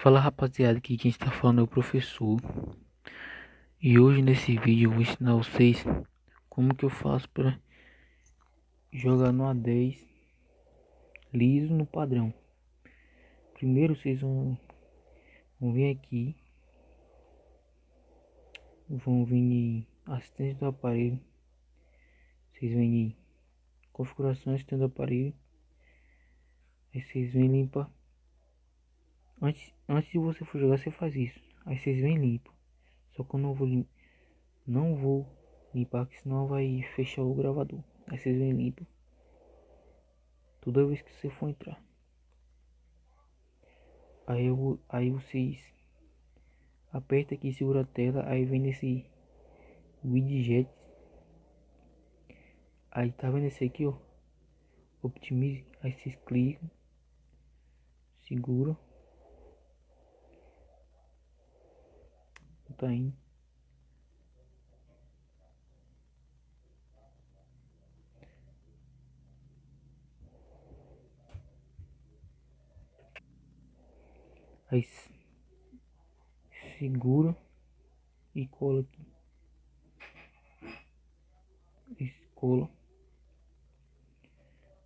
Fala rapaziada, aqui quem está falando é o professor. E hoje nesse vídeo eu vou ensinar vocês como que eu faço para jogar no A10 liso no padrão. Primeiro vocês vão vir aqui, vão vir em assistência do aparelho. Vocês vêm em configurações assistência do aparelho. Aí vocês vêm limpa. Antes de você for jogar, você faz isso. Aí vocês vêm limpa. Só que eu não vou limpar, que senão vai fechar o gravador. Aí vocês vêm limpa toda vez que você for entrar. Aí vocês aperta aqui, segura a tela, aí vem nesse widget. Aí tá vendo esse aqui, ó, optimize. Aí vocês clicam, segura, tá indo. Aí segura e cola aqui. Cola.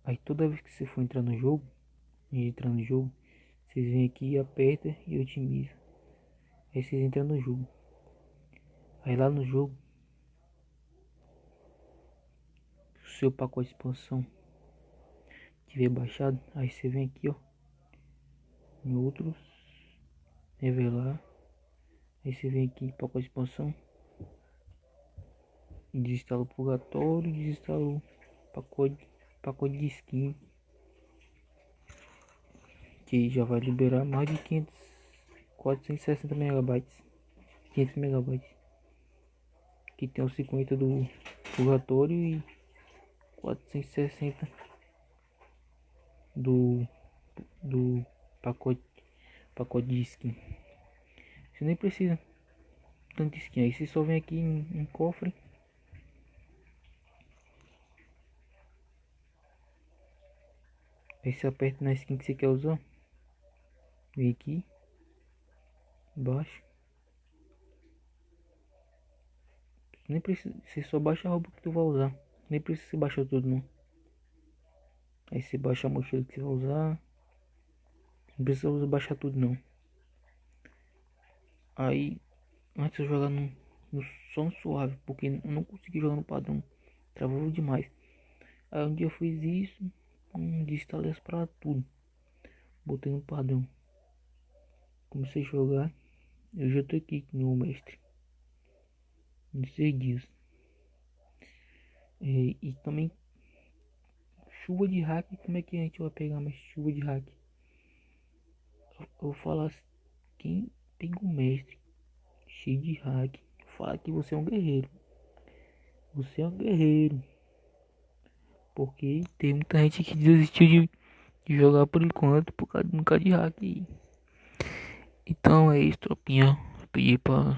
Aí toda vez que você for entrar no jogo, vocês vêm aqui, aperta e otimiza. Aí vocês entram no jogo. Aí lá no jogo, se o seu pacote de expansão tiver baixado, aí você vem aqui, ó, em outros, revelar. Aí você vem aqui, pacote de expansão, desinstala o purgatório, desinstala o pacote de skin, que já vai liberar mais de 460 megabytes, 500 megabytes. Aqui tem os 50 do purgatório e 460 do pacote de skin. Você nem precisa tanto de skin. Aí você só vem aqui em cofre. Aí você aperta na skin que você quer usar. Vem aqui embaixo. Nem precisa, você só baixa a roupa que tu vai usar. Nem precisa você baixar tudo não. Aí você baixa a mochila que você vai usar. Não precisa baixar tudo não. Aí antes eu jogar no som suave, porque eu não consegui jogar no padrão, travou demais. Aí um dia eu fiz isso, desinstalei as para tudo, botei no padrão, comecei a jogar. Eu já tô aqui com o mestre em 6 dias. E também chuva de hack. Como é que a gente vai pegar mais chuva de hack? Eu vou falar assim, quem tem um mestre cheio de hack, fala que você é um guerreiro. Você é um guerreiro. Porque tem muita gente que desistiu de jogar por enquanto por causa de hack. Então é isso, tropinha. Pedi pra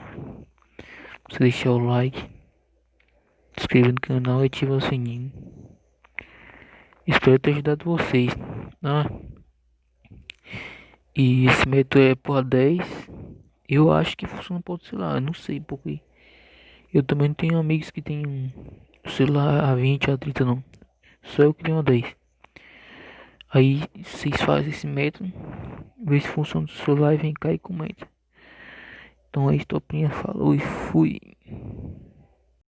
você deixar o like, se inscrever no canal e ativar o sininho. Espero ter ajudado vocês, tá? E esse método é por 10. Eu acho que funciona para outro celular, não sei porque eu também não tenho amigos que tem um celular a 20, a 30 não. Só eu que tenho a 10. Aí vocês fazem esse método, vê se funciona no celular e vem cá e comenta. Então é isso, topinha, falou e fui.